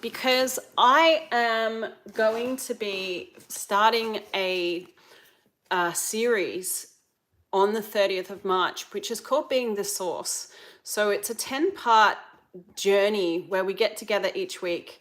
because I am going to be starting a series on the 30th of March, which is called Being the Source. So it's a 10-part journey where we get together each week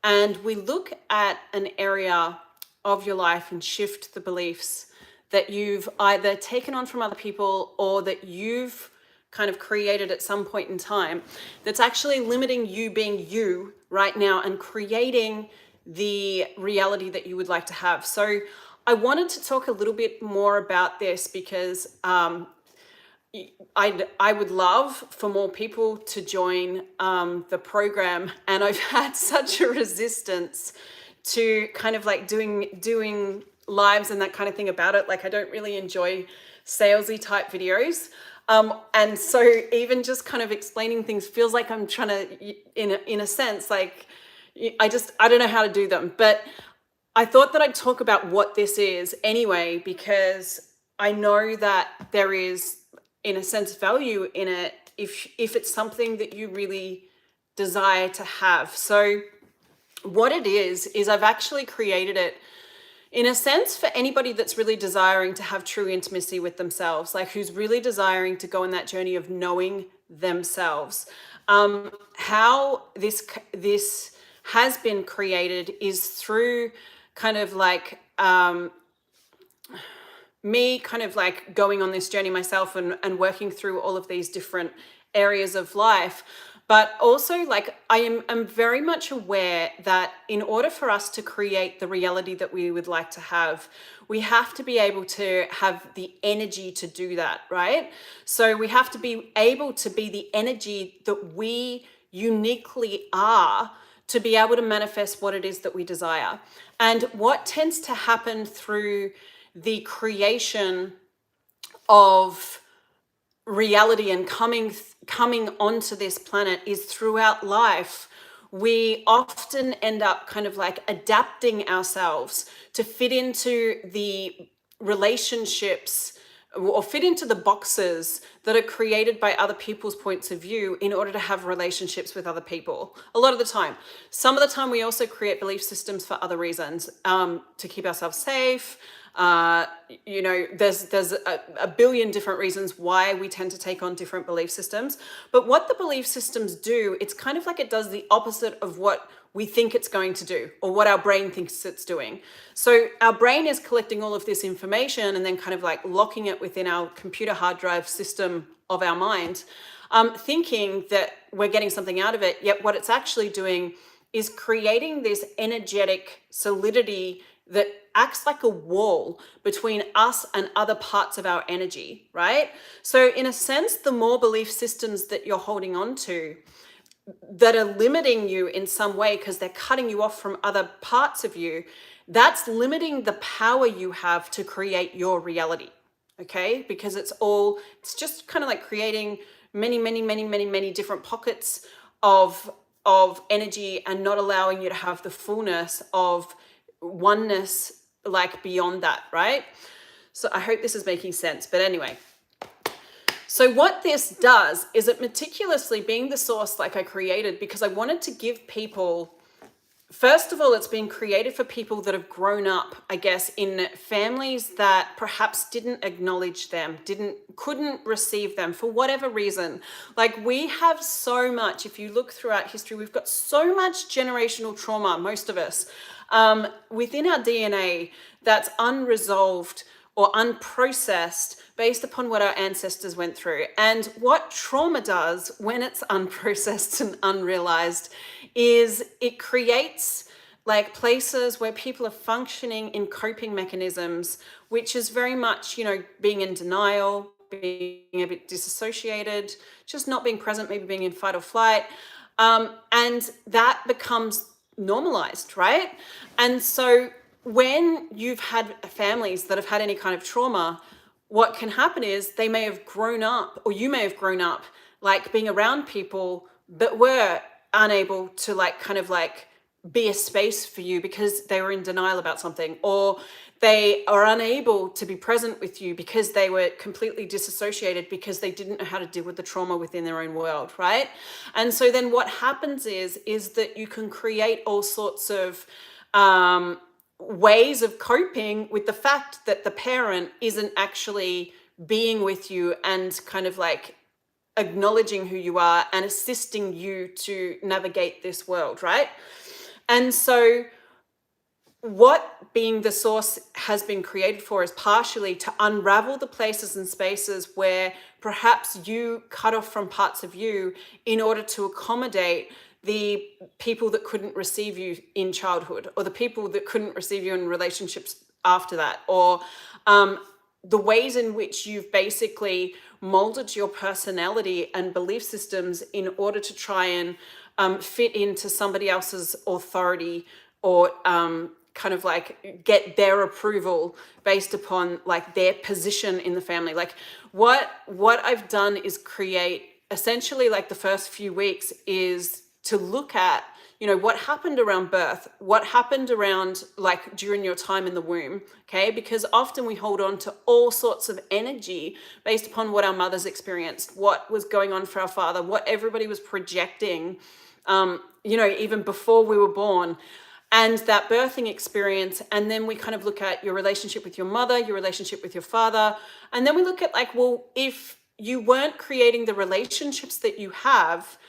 and we look at an area of your life and shift the beliefs that you've either taken on from other people or that you've kind of created at some point in time that's actually limiting you being you right now and creating the reality that you would like to have. So I wanted to talk a little bit more about this because I would love for more people to join the program, and I've had such a resistance to kind of like doing lives and that kind of thing about it. Like I don't really enjoy salesy type videos. And so even just kind of explaining things feels like I'm trying to, in a sense, like I don't know how to do them. But I thought that I'd talk about what this is anyway, because I know that there is, in a sense, value in it if it's something that you really desire to have. So what it is I've actually created it in a sense for anybody that's really desiring to have true intimacy with themselves, like who's really desiring to go on that journey of knowing themselves. How this has been created is through kind of like me kind of like going on this journey myself and working through all of these different areas of life. But also, like, I'm very much aware that in order for us to create the reality that we would like to have, we have to be able to have the energy to do that, right? So we have to be able to be the energy that we uniquely are to be able to manifest what it is that we desire. And what tends to happen through the creation of reality and coming onto this planet is throughout life, we often end up kind of like adapting ourselves to fit into the relationships or fit into the boxes that are created by other people's points of view in order to have relationships with other people. A lot of the time. Some of the time we also create belief systems for other reasons, to keep ourselves safe. There's a billion different reasons why we tend to take on different belief systems. But what the belief systems do, it's kind of like it does the opposite of what we think it's going to do or what our brain thinks it's doing. So our brain is collecting all of this information and then kind of like locking it within our computer hard drive system of our mind, thinking that we're getting something out of it. Yet what it's actually doing is creating this energetic solidity that acts like a wall between us and other parts of our energy, right? So in a sense, the more belief systems that you're holding on to that are limiting you in some way because they're cutting you off from other parts of you, that's limiting the power you have to create your reality, okay? Because it's just kind of like creating many different pockets of energy and not allowing you to have the fullness of oneness like beyond that, right? So I hope this is making sense. But anyway, so what this does is it meticulously, being the source like I created, because I wanted to give people, first of all, it's been created for people that have grown up, I guess, in families that perhaps didn't acknowledge them, couldn't receive them for whatever reason. Like we have so much, if you look throughout history, we've got so much generational trauma, most of us, within our DNA that's unresolved or unprocessed based upon what our ancestors went through. And what trauma does when it's unprocessed and unrealized is it creates like places where people are functioning in coping mechanisms, which is very much, being in denial, being a bit disassociated, just not being present, maybe being in fight or flight. And that becomes normalized, right? And so when you've had families that have had any kind of trauma, what can happen is they may have grown up, or you may have grown up like being around people that were unable to like kind of like be a space for you because they were in denial about something, or they are unable to be present with you because they were completely disassociated because they didn't know how to deal with the trauma within their own world, right? And so then what happens is that you can create all sorts of ways of coping with the fact that the parent isn't actually being with you and kind of like acknowledging who you are and assisting you to navigate this world, right? And so what being the source has been created for is partially to unravel the places and spaces where perhaps you cut off from parts of you in order to accommodate the people that couldn't receive you in childhood, or the people that couldn't receive you in relationships after that, or the ways in which you've basically molded your personality and belief systems in order to try and fit into somebody else's authority, or kind of like get their approval based upon like their position in the family. Like what I've done is create essentially, like, the first few weeks is to look at, you know, what happened around birth, what happened around like during your time in the womb, okay? Because often we hold on to all sorts of energy based upon what our mothers experienced, what was going on for our father, what everybody was projecting, you know, even before we were born, and that birthing experience. And then we kind of look at your relationship with your mother, your relationship with your father. And then we look at like, well, if you weren't creating the relationships that you have,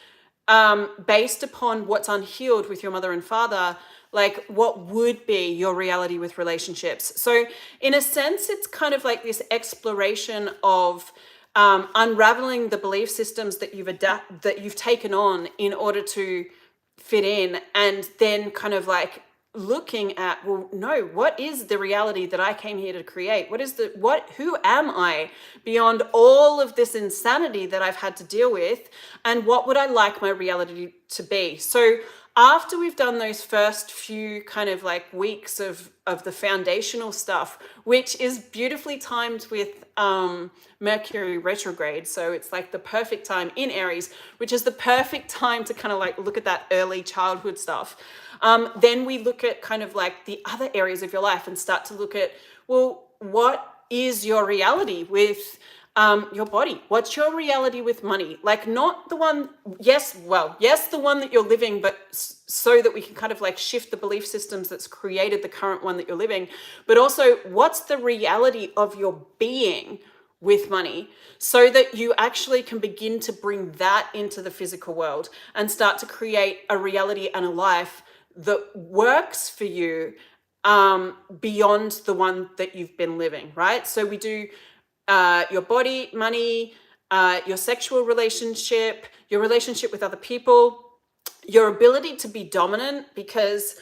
based upon what's unhealed with your mother and father, like what would be your reality with relationships? So in a sense, it's kind of like this exploration of unraveling the belief systems that you've taken on in order to fit in, and then kind of like looking at, well, no, what is the reality that I came here to create? Who am I beyond all of this insanity that I've had to deal with? And what would I like my reality to be? So after we've done those first few kind of like weeks of the foundational stuff, which is beautifully timed with Mercury retrograde. So it's like the perfect time in Aries, which is the perfect time to kind of like look at that early childhood stuff. Then we look at kind of like the other areas of your life and start to look at, well, what is your reality with your body? What's your reality with money? Like, not the one, yes, the one that you're living, but so that we can kind of like shift the belief systems that's created the current one that you're living, but also what's the reality of your being with money, so that you actually can begin to bring that into the physical world and start to create a reality and a life that works for you beyond the one that you've been living, right? So we do your body, money, your sexual relationship, your relationship with other people, your ability to be dominant, because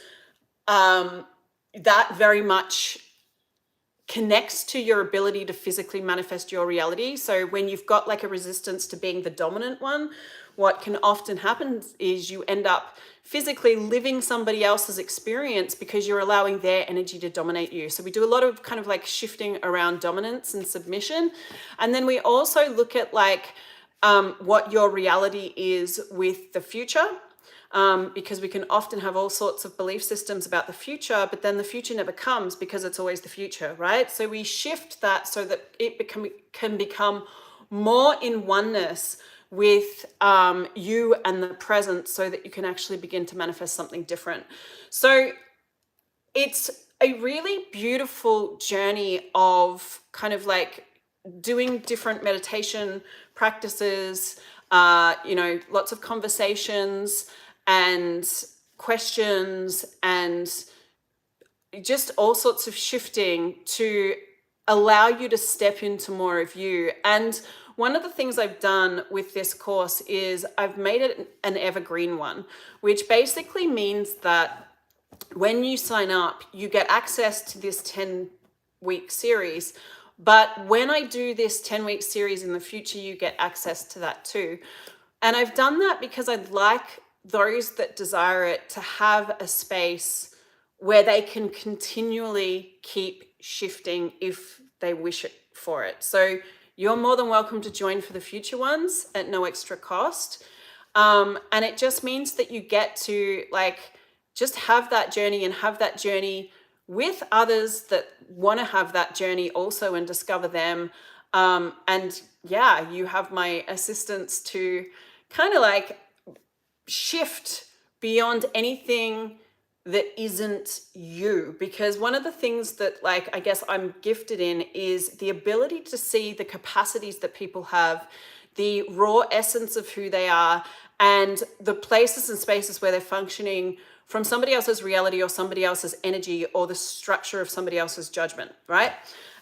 that very much connects to your ability to physically manifest your reality. So when you've got like a resistance to being the dominant one, what can often happen is you end up physically living somebody else's experience because you're allowing their energy to dominate you. So we do a lot of kind of like shifting around dominance and submission. And then we also look at like what your reality is with the future. Because we can often have all sorts of belief systems about the future, but then the future never comes because it's always the future, right? So we shift that so that it can become more in oneness with you and the present, so that you can actually begin to manifest something different. So it's a really beautiful journey of kind of like doing different meditation practices, you know, lots of conversations and questions, and just all sorts of shifting to allow you to step into more of you. And one of the things I've done with this course is I've made it an evergreen one, which basically means that when you sign up, you get access to this 10-week series. But when I do this 10-week series in the future, you get access to that too. And I've done that because I'd like those that desire it to have a space where they can continually keep shifting if they wish it for it. So you're more than welcome to join for the future ones at no extra cost. And it just means that you get to like just have that journey, and have that journey with others that want to have that journey also and discover them. And yeah, you have my assistance to kind of like shift beyond anything that isn't you. Because one of the things that, like, I guess I'm gifted in is the ability to see the capacities that people have, the raw essence of who they are, and the places and spaces where they're functioning from somebody else's reality or somebody else's energy or the structure of somebody else's judgment, right?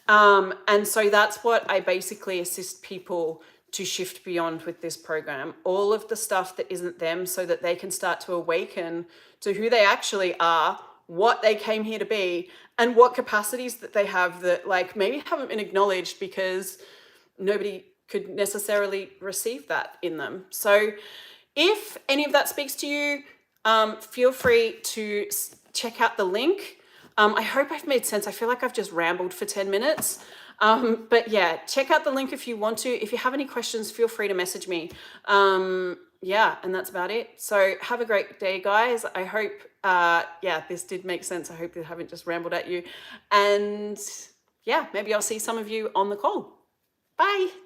And so that's what I basically assist people to shift beyond with this program. All of the stuff that isn't them, so that they can start to awaken to who they actually are, what they came here to be, and what capacities that they have that, like, maybe haven't been acknowledged because nobody could necessarily receive that in them. So if any of that speaks to you, feel free to check out the link. I hope I've made sense. I feel like I've just rambled for 10 minutes. But yeah, check out the link if you want to. If you have any questions, feel free to message me. Yeah, and that's about it. So have a great day, guys. I hope, yeah, this did make sense. I hope I haven't just rambled at you. And yeah, maybe I'll see some of you on the call. Bye.